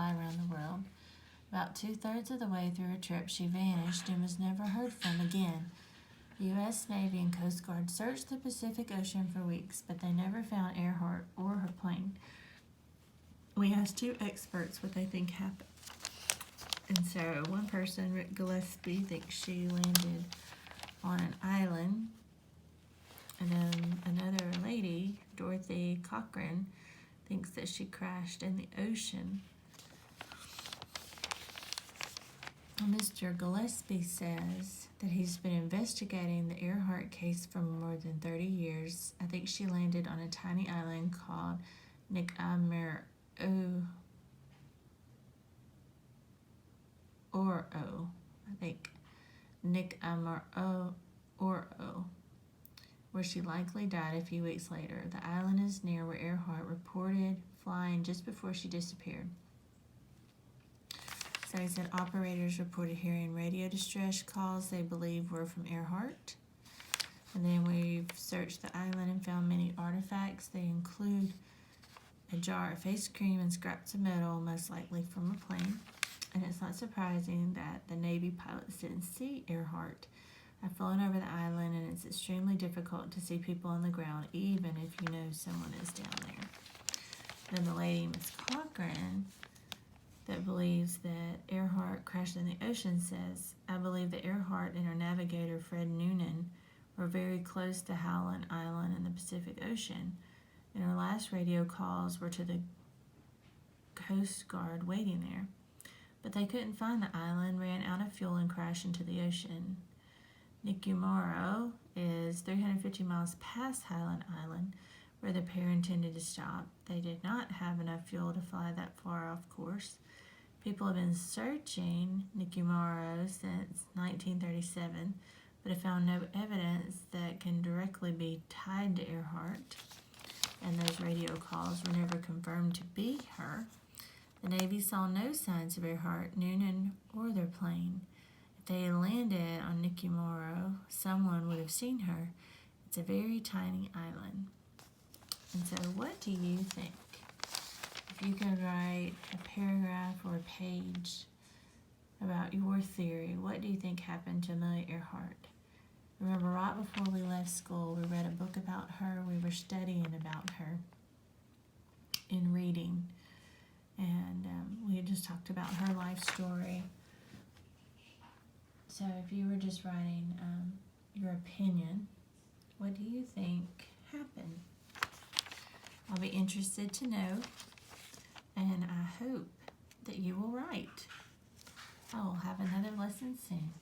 fly around the world. About 2/3 of the way through her trip, she vanished and was never heard from again. The U.S. Navy and Coast Guard searched the Pacific Ocean for weeks, but they never found Earhart or her plane. We asked 2 experts what they think happened. And so one person, Rick Gillespie, thinks she landed on an island. And then another lady, Dorothy Cochran, thinks that she crashed in the ocean. Mr. Gillespie says that he's been investigating the Earhart case for more than 30 years. I think she landed on a tiny island called Amelia Earhart, where she likely died a few weeks later. The island is near where Earhart reported flying just before she disappeared. So he said operators reported hearing radio distress calls they believe were from Earhart. And then we've searched the island and found many artifacts. They include a jar of ice cream and scraps of metal, most likely from a plane. And it's not surprising that the Navy pilots didn't see Earhart. I've flown over the island, and it's extremely difficult to see people on the ground, even if you know someone is down there. Then the lady, Miss Cochran, that believes that Earhart crashed in the ocean says, I believe that Earhart and her navigator, Fred Noonan, were very close to Howland Island in the Pacific Ocean, and her last radio calls were to the Coast Guard waiting there. But they couldn't find the island, ran out of fuel, and crashed into the ocean. Nikumaro is 350 miles past Howland Island, where the pair intended to stop. They did not have enough fuel to fly that far off course. People have been searching Nikumaro since 1937, but have found no evidence that can directly be tied to Earhart, and those radio calls were never confirmed to be her. The Navy saw no signs of Earhart, Noonan, or their plane. If they had landed on Nikumaro, someone would have seen her. It's a very tiny island. And so what do you think? If you could write a paragraph or a page about your theory, what do you think happened to Amelia Earhart? Remember, right before we left school, we read a book about her. We were studying about her in reading. And we had just talked about her life story. So if you were just writing your opinion, what do you think happened? I'll be interested to know, and I hope that you will write. I will have another lesson soon.